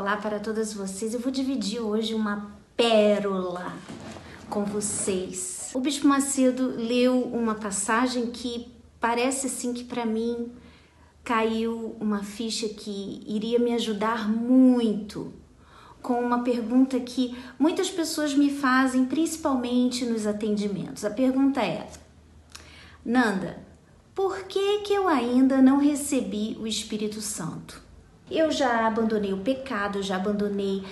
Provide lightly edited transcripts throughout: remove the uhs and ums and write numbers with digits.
falar para todas vocês. Eu vou dividir hoje uma pérola com vocês. O Bispo Macedo leu uma passagem que parece assim que para mim caiu uma ficha que iria me ajudar muito com uma pergunta que muitas pessoas me fazem, principalmente nos atendimentos. A pergunta é: Nanda, por que eu ainda não recebi o Espírito Santo? Eu já abandonei o pecado, eu já abandonei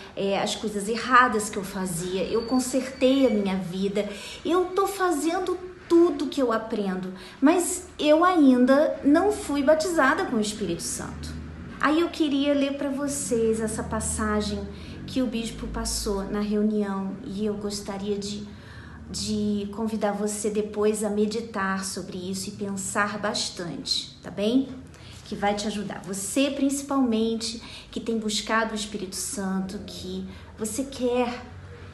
as coisas erradas que eu fazia, eu consertei a minha vida, eu tô fazendo tudo que eu aprendo, mas eu ainda não fui batizada com o Espírito Santo. Aí eu queria ler para vocês essa passagem que o bispo passou na reunião e eu gostaria de convidar você depois a meditar sobre isso e pensar bastante, tá bem? Que vai te ajudar. Você, principalmente, que tem buscado o Espírito Santo, que você quer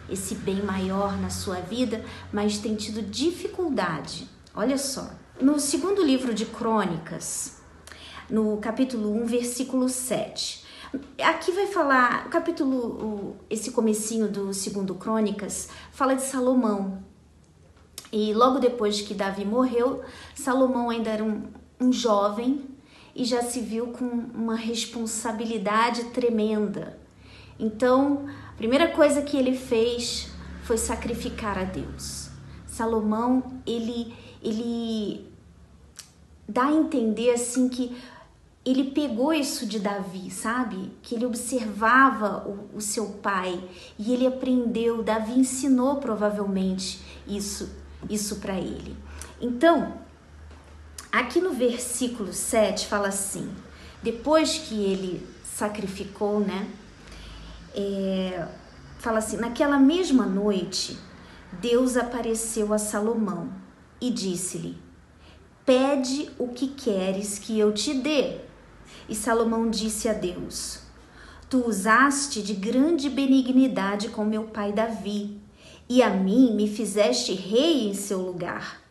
esse bem maior na sua vida, mas tem tido dificuldade. Olha só, no segundo livro de Crônicas, no capítulo 1, versículo 7, aqui vai falar, esse comecinho do segundo Crônicas, fala de Salomão. E logo depois que Davi morreu, Salomão ainda era um jovem e já se viu com uma responsabilidade tremenda. Então, a primeira coisa que ele fez foi sacrificar a Deus. Salomão, ele dá a entender assim que ele pegou isso de Davi, sabe? Que ele observava o seu pai e ele aprendeu, Davi ensinou provavelmente isso para ele. Então, aqui no versículo 7 fala assim: depois que ele sacrificou, né? Fala assim: naquela mesma noite, Deus apareceu a Salomão e disse-lhe: pede o que queres que eu te dê. E Salomão disse a Deus: tu usaste de grande benignidade com meu pai Davi, e a mim me fizeste rei em seu lugar.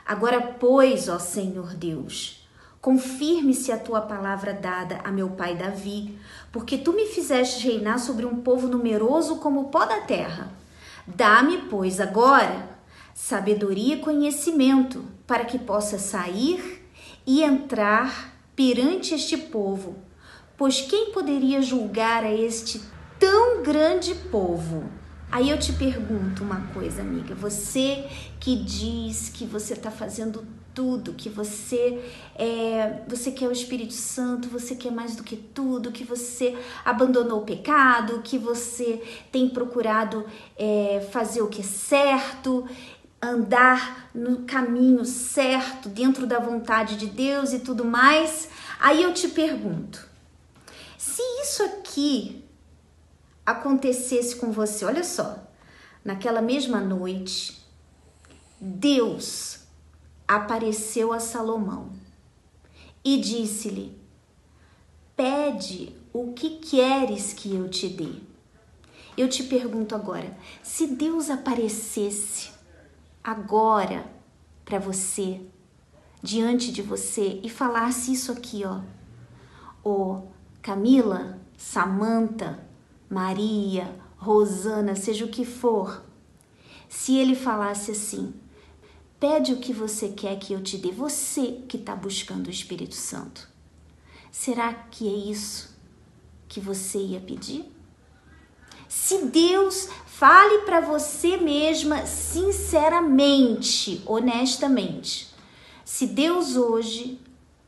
Agora, pois, ó Senhor Deus, confirme-se a tua palavra dada a meu pai Davi, porque tu me fizeste reinar sobre um povo numeroso como o pó da terra. Dá-me, pois, agora sabedoria e conhecimento, para que possa sair e entrar perante este povo, pois quem poderia julgar a este tão grande povo? Aí eu te pergunto uma coisa, amiga, você que diz que você está fazendo tudo, que você quer o Espírito Santo, você quer mais do que tudo, que você abandonou o pecado, que você tem procurado fazer o que é certo, andar no caminho certo, dentro da vontade de Deus e tudo mais. Aí eu te pergunto, se isso aqui acontecesse com você, olha só, naquela mesma noite, Deus apareceu a Salomão e disse-lhe: pede o que queres que eu te dê. Eu te pergunto agora, se Deus aparecesse agora para você, diante de você, e falasse isso aqui, ó, Camila, Samanta, Maria, Rosana, seja o que for, se ele falasse assim: pede o que você quer que eu te dê, você que está buscando o Espírito Santo, será que é isso que você ia pedir? Se Deus fale para você mesma sinceramente, honestamente, se Deus hoje,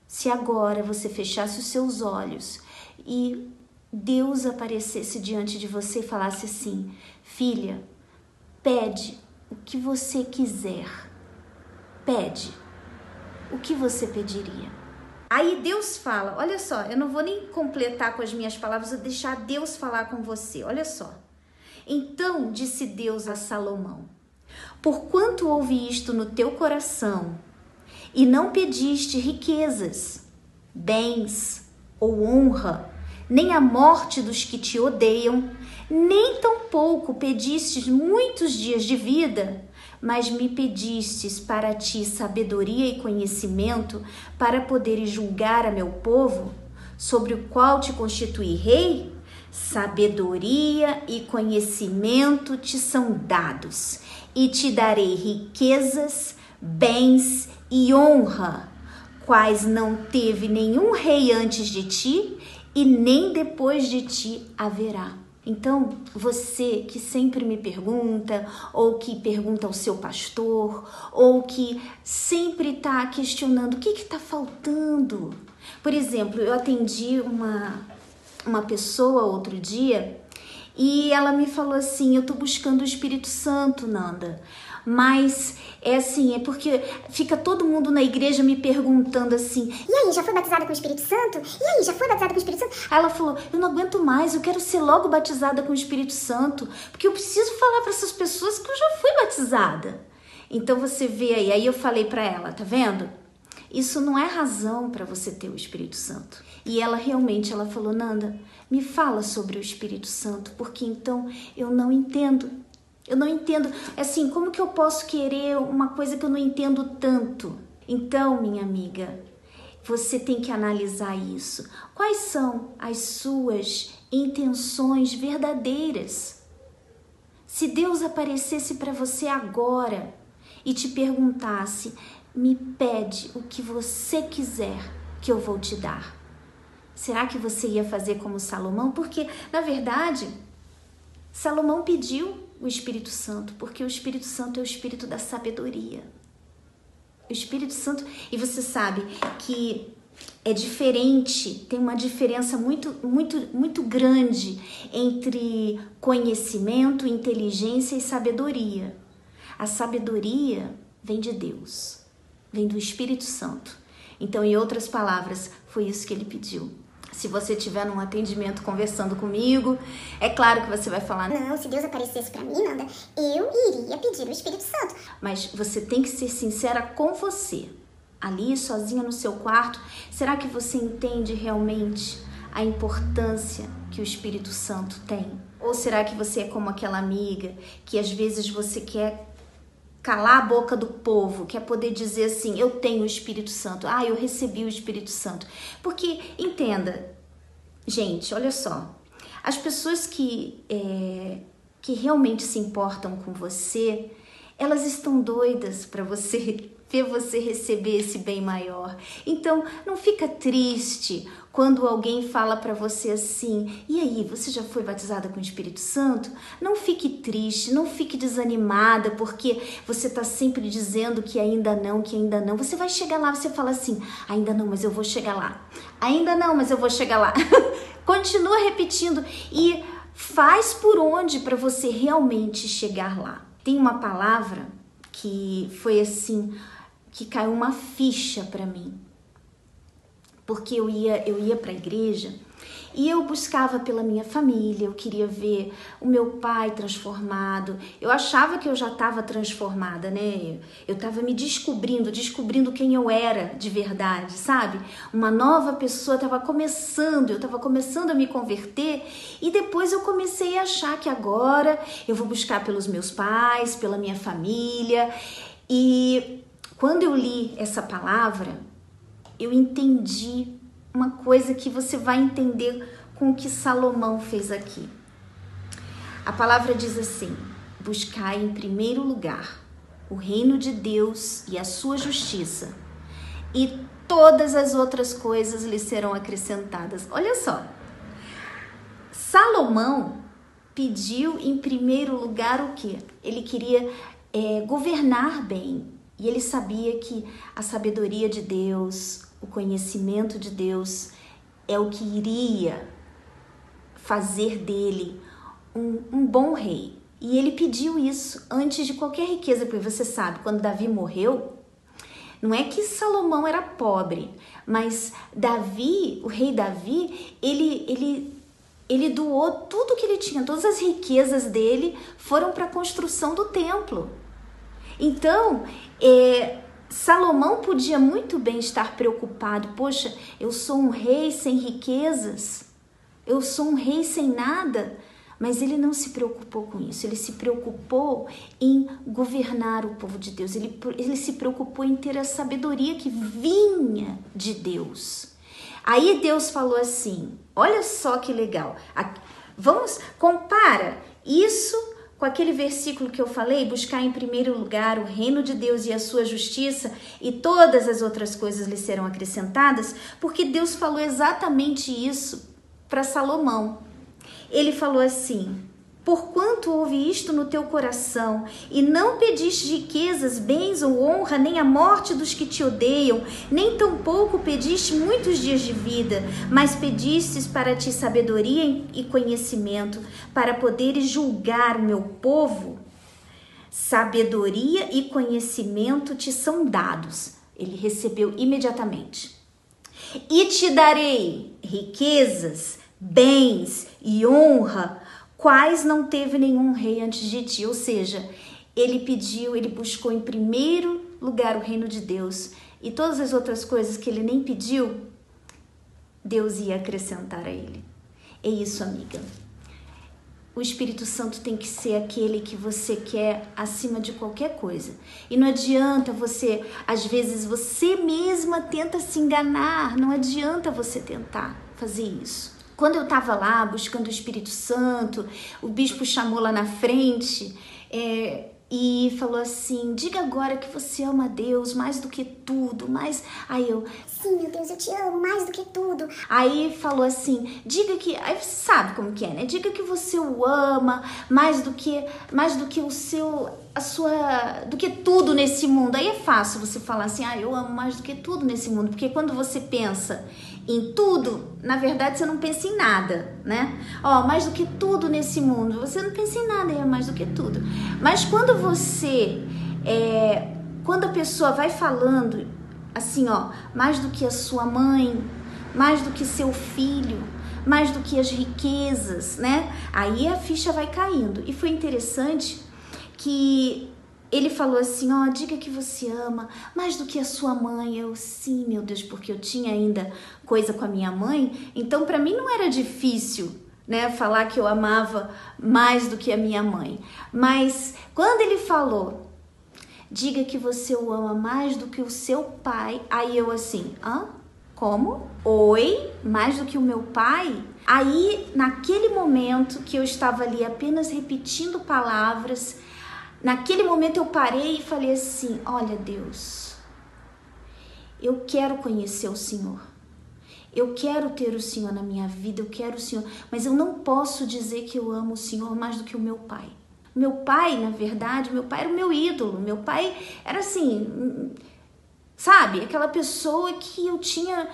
se agora você fechasse os seus olhos e Deus aparecesse diante de você e falasse assim: filha, pede o que você quiser, pede, o que você pediria? Aí Deus fala, olha só, eu não vou nem completar com as minhas palavras, vou deixar Deus falar com você, olha só. Então disse Deus a Salomão: porquanto houve isto no teu coração, e não pediste riquezas, bens ou honra, nem a morte dos que te odeiam, nem tampouco pedistes muitos dias de vida, mas me pedistes para ti sabedoria e conhecimento, para poderes julgar a meu povo, sobre o qual te constituí rei, Sabedoria e conhecimento te são dados, e te darei riquezas, bens e honra, quais não teve nenhum rei antes de ti, e nem depois de ti haverá. Então, você que sempre me pergunta, ou que pergunta ao seu pastor, ou que sempre está questionando o que está faltando. Por exemplo, eu atendi uma pessoa outro dia e ela me falou assim: eu tô buscando o Espírito Santo, Nanda, mas é assim, é porque fica todo mundo na igreja me perguntando assim: e aí, já foi batizada com o Espírito Santo? E aí, já foi batizada com o Espírito Santo? Aí ela falou: eu não aguento mais, eu quero ser logo batizada com o Espírito Santo, porque eu preciso falar para essas pessoas que eu já fui batizada. Então você vê aí eu falei para ela, tá vendo? Isso não é razão para você ter o Espírito Santo. E ela realmente, ela falou: Nanda, me fala sobre o Espírito Santo, porque então eu não entendo. Eu não entendo, assim, como que eu posso querer uma coisa que eu não entendo tanto? Então, minha amiga, você tem que analisar isso. Quais são as suas intenções verdadeiras? Se Deus aparecesse para você agora e te perguntasse: me pede o que você quiser que eu vou te dar, será que você ia fazer como Salomão? Porque, na verdade, Salomão pediu o Espírito Santo, porque o Espírito Santo é o Espírito da sabedoria. O Espírito Santo, e você sabe que é diferente, tem uma diferença muito grande entre conhecimento, inteligência e sabedoria. A sabedoria vem de Deus, vem do Espírito Santo. Então, em outras palavras, foi isso que ele pediu. Se você estiver num atendimento conversando comigo, é claro que você vai falar: não, se Deus aparecesse para mim, Nanda, eu iria pedir o Espírito Santo. Mas você tem que ser sincera com você. Ali, sozinha no seu quarto, será que você entende realmente a importância que o Espírito Santo tem? Ou será que você é como aquela amiga que às vezes você quer calar a boca do povo, quer poder dizer assim: eu tenho o Espírito Santo, eu recebi o Espírito Santo? Porque, entenda, gente, olha só, as pessoas que realmente se importam com você, elas estão doidas para você ver você receber esse bem maior. Então, não fica triste quando alguém fala para você assim: e aí, você já foi batizada com o Espírito Santo? Não fique triste, não fique desanimada, porque você está sempre dizendo que ainda não, que ainda não. Você vai chegar lá, você fala assim: ainda não, mas eu vou chegar lá. Ainda não, mas eu vou chegar lá. Continua repetindo e faz por onde para você realmente chegar lá. Tem uma palavra que foi assim, que caiu uma ficha para mim, porque eu ia para a igreja e eu buscava pela minha família, eu queria ver o meu pai transformado, eu achava que eu já estava transformada, né? Eu estava me descobrindo quem eu era de verdade, sabe? Uma nova pessoa, eu estava começando a me converter, e depois eu comecei a achar que agora eu vou buscar pelos meus pais, pela minha família. E quando eu li essa palavra, eu entendi uma coisa que você vai entender com o que Salomão fez aqui. A palavra diz assim: buscai em primeiro lugar o reino de Deus e a sua justiça, e todas as outras coisas lhe serão acrescentadas. Olha só, Salomão pediu em primeiro lugar o quê? Ele queria governar bem, e ele sabia que a sabedoria de Deus, o conhecimento de Deus é o que iria fazer dele um bom rei. E ele pediu isso antes de qualquer riqueza, porque você sabe, quando Davi morreu, não é que Salomão era pobre, mas Davi, o rei Davi, ele doou tudo que ele tinha, todas as riquezas dele foram para a construção do templo. Então, Salomão podia muito bem estar preocupado: poxa, eu sou um rei sem riquezas, eu sou um rei sem nada. Mas ele não se preocupou com isso, ele se preocupou em governar o povo de Deus, ele se preocupou em ter a sabedoria que vinha de Deus. Aí Deus falou assim, olha só que legal, compara isso com aquele versículo que eu falei, buscar em primeiro lugar o reino de Deus e a sua justiça, e todas as outras coisas lhe serão acrescentadas, porque Deus falou exatamente isso para Salomão. Ele falou assim: porquanto houve isto no teu coração, e não pediste riquezas, bens ou honra, nem a morte dos que te odeiam, nem tampouco pediste muitos dias de vida, mas pedistes para ti sabedoria e conhecimento, para poderes julgar o meu povo, sabedoria e conhecimento te são dados. Ele recebeu imediatamente. E te darei riquezas, bens e honra, quais não teve nenhum rei antes de ti. Ou seja, ele buscou em primeiro lugar o reino de Deus, e todas as outras coisas que ele nem pediu, Deus ia acrescentar a ele. É isso, amiga. O Espírito Santo tem que ser aquele que você quer acima de qualquer coisa. E não adianta você, às vezes você mesma tenta se enganar, não adianta você tentar fazer isso. Quando eu estava lá buscando o Espírito Santo, o bispo chamou lá na frente e falou assim: diga agora que você ama Deus mais do que tudo, Aí eu: sim, meu Deus, eu te amo mais do que tudo. Aí falou assim: diga que... Aí você sabe como que é, né? Diga que você o ama mais do que do que tudo nesse mundo. Aí é fácil você falar assim: eu amo mais do que tudo nesse mundo, porque quando você pensa em tudo, na verdade você não pensa em nada, né? Mais do que tudo nesse mundo, você não pensa em nada, é mais do que tudo. Mas quando quando a pessoa vai falando assim, mais do que a sua mãe, mais do que seu filho, mais do que as riquezas, né? Aí a ficha vai caindo. E foi interessante que ele falou assim: diga que você ama mais do que a sua mãe. Eu: sim, meu Deus, porque eu tinha ainda coisa com a minha mãe, então para mim não era difícil, né, falar que eu amava mais do que a minha mãe. Mas quando ele falou: diga que você o ama mais do que o seu pai, aí eu assim: como? Oi? Mais do que o meu pai? Aí, naquele momento que eu estava ali apenas repetindo palavras, naquele momento eu parei e falei assim: olha, Deus, eu quero conhecer o Senhor. Eu quero ter o Senhor na minha vida, eu quero o Senhor, mas eu não posso dizer que eu amo o Senhor mais do que o meu pai. Meu pai, na verdade, meu pai era o meu ídolo. Meu pai era assim, sabe? Aquela pessoa que eu tinha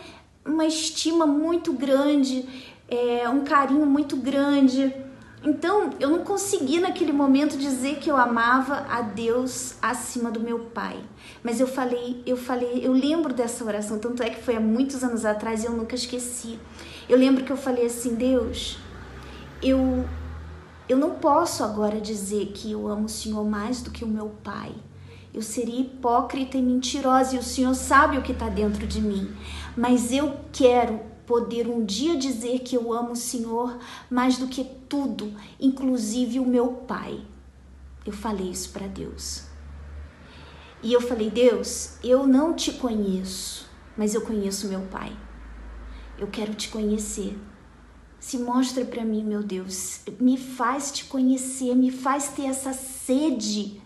uma estima muito grande, um carinho muito grande. Então, eu não consegui naquele momento dizer que eu amava a Deus acima do meu pai. Mas eu lembro dessa oração, tanto é que foi há muitos anos atrás e eu nunca esqueci. Eu lembro que eu falei assim: Deus, eu não posso agora dizer que eu amo o Senhor mais do que o meu pai. Eu seria hipócrita e mentirosa, e o Senhor sabe o que está dentro de mim. Mas eu quero poder um dia dizer que eu amo o Senhor mais do que tudo, inclusive o meu pai. Eu falei isso para Deus. E eu falei: Deus, eu não te conheço, mas eu conheço meu pai. Eu quero te conhecer. Se mostra para mim, meu Deus. Me faz te conhecer, me faz ter essa sede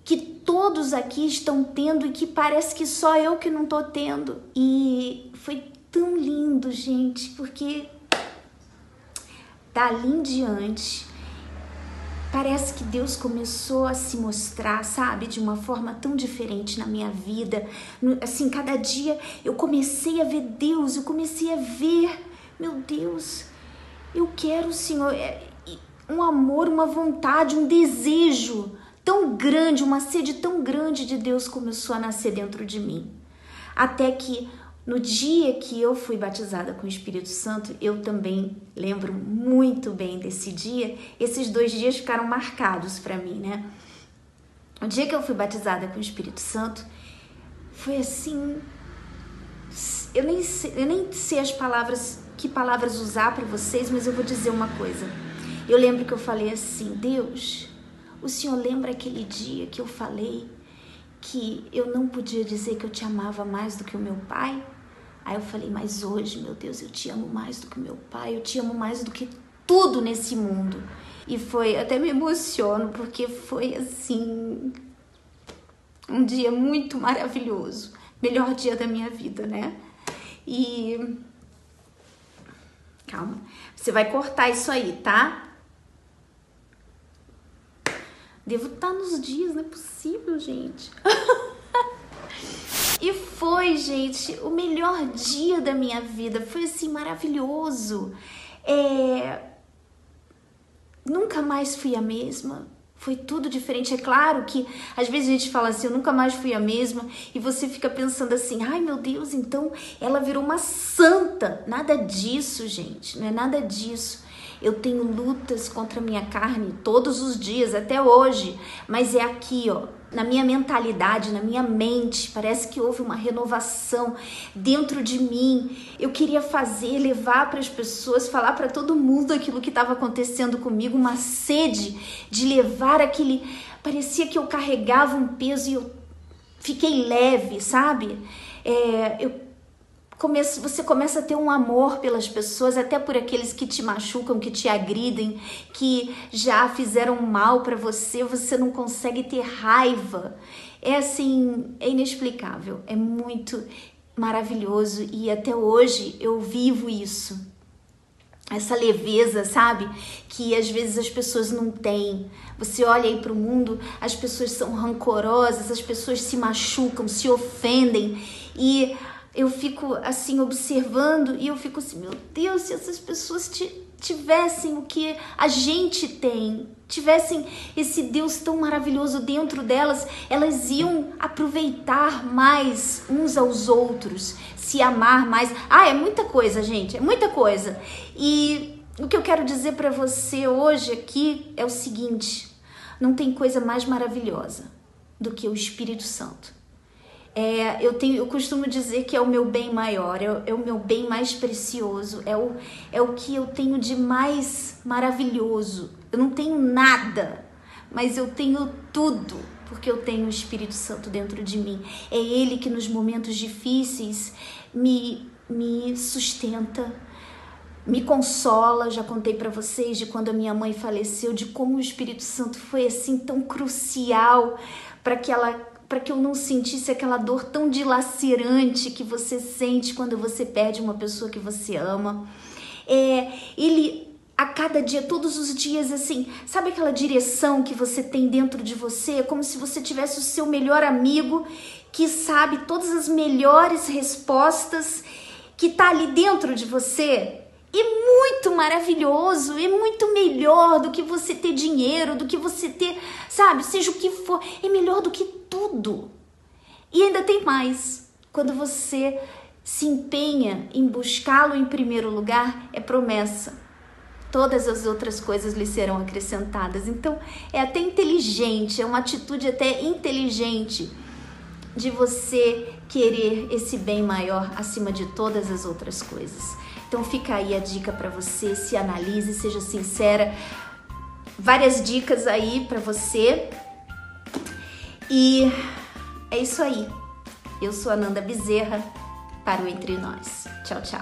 que todos aqui estão tendo e que parece que só eu que não tô tendo. E foi tão lindo, gente, porque dali em diante parece que Deus começou a se mostrar, sabe, de uma forma tão diferente na minha vida. Assim, cada dia eu comecei a ver Deus, eu comecei a ver, meu Deus, eu quero o Senhor, um amor, uma vontade, um desejo tão grande, uma sede tão grande de Deus começou a nascer dentro de mim. Até que no dia que eu fui batizada com o Espírito Santo, eu também lembro muito bem desse dia. Esses 2 dias ficaram marcados para mim, né? O dia que eu fui batizada com o Espírito Santo, foi assim... Eu nem sei que palavras usar para vocês, mas eu vou dizer uma coisa. Eu lembro que eu falei assim: Deus, o Senhor lembra aquele dia que eu falei que eu não podia dizer que eu te amava mais do que o meu pai? Aí eu falei: mas hoje, meu Deus, eu te amo mais do que o meu pai, eu te amo mais do que tudo nesse mundo. E foi, até me emociono, porque foi assim, um dia muito maravilhoso. Melhor dia da minha vida, né? E calma, você vai cortar isso aí, tá? Devo estar nos dias, não é possível, gente. E foi, gente, o melhor dia da minha vida. Foi assim, maravilhoso. Nunca mais fui a mesma. Foi tudo diferente. É claro que às vezes a gente fala assim, eu nunca mais fui a mesma, e você fica pensando assim, ai meu Deus, então ela virou uma santa. Nada disso, gente, não é nada disso. Eu tenho lutas contra a minha carne todos os dias, até hoje, mas é aqui, ó, na minha mentalidade, na minha mente, parece que houve uma renovação dentro de mim. Eu queria levar para as pessoas, falar para todo mundo aquilo que estava acontecendo comigo, uma sede de levar aquele... Parecia que eu carregava um peso e eu fiquei leve, sabe? Você começa a ter um amor pelas pessoas, até por aqueles que te machucam, que te agridem, que já fizeram mal para você, você não consegue ter raiva. É assim, é inexplicável, é muito maravilhoso e até hoje eu vivo isso. Essa leveza, sabe? Que às vezes as pessoas não têm. Você olha aí para o mundo, as pessoas são rancorosas, as pessoas se machucam, se ofendem e... Eu fico assim observando e eu fico assim, meu Deus, se essas pessoas tivessem o que a gente tem, tivessem esse Deus tão maravilhoso dentro delas, elas iam aproveitar mais uns aos outros, se amar mais. É muita coisa, gente, é muita coisa. E o que eu quero dizer para você hoje aqui é o seguinte, não tem coisa mais maravilhosa do que o Espírito Santo. Eu costumo dizer que é o meu bem maior, é o meu bem mais precioso, é o que eu tenho de mais maravilhoso. Eu não tenho nada, mas eu tenho tudo, porque eu tenho o Espírito Santo dentro de mim. É Ele que nos momentos difíceis me sustenta, me consola. Já contei para vocês de quando a minha mãe faleceu, de como o Espírito Santo foi assim tão crucial para que eu não sentisse aquela dor tão dilacerante que você sente quando você perde uma pessoa que você ama. Ele, a cada dia, todos os dias, assim, sabe aquela direção que você tem dentro de você? É como se você tivesse o seu melhor amigo que sabe todas as melhores respostas, que tá ali dentro de você. É muito maravilhoso, é muito melhor do que você ter dinheiro, do que você ter, sabe, seja o que for, é melhor do que tudo. E ainda tem mais, quando você se empenha em buscá-lo em primeiro lugar, é promessa. Todas as outras coisas lhe serão acrescentadas. Então, é até inteligente, é uma atitude até inteligente de você querer esse bem maior acima de todas as outras coisas. Então fica aí a dica para você, se analise, seja sincera. Várias dicas aí para você. E é isso aí. Eu sou a Nanda Bezerra para o Entre Nós. Tchau, tchau.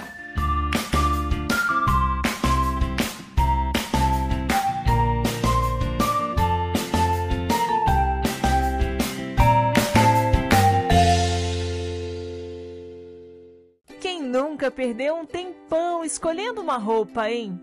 Nunca perdeu um tempão escolhendo uma roupa, hein?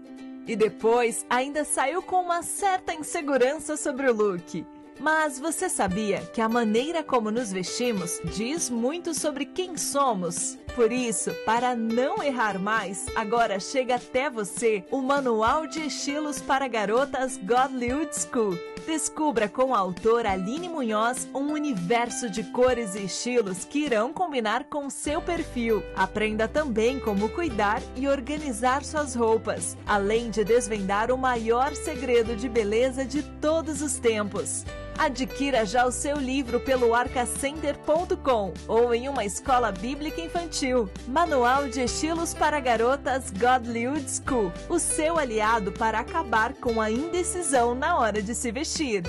E depois ainda saiu com uma certa insegurança sobre o look. Mas você sabia que a maneira como nos vestimos diz muito sobre quem somos? Por isso, para não errar mais, agora chega até você o Manual de Estilos para Garotas Godly Old School. Descubra com a autora Aline Munhoz um universo de cores e estilos que irão combinar com seu perfil. Aprenda também como cuidar e organizar suas roupas, além de desvendar o maior segredo de beleza de todos os tempos. Adquira já o seu livro pelo arcacenter.com ou em uma escola bíblica infantil. Manual de Estilos para Garotas Godly Old School, o seu aliado para acabar com a indecisão na hora de se vestir.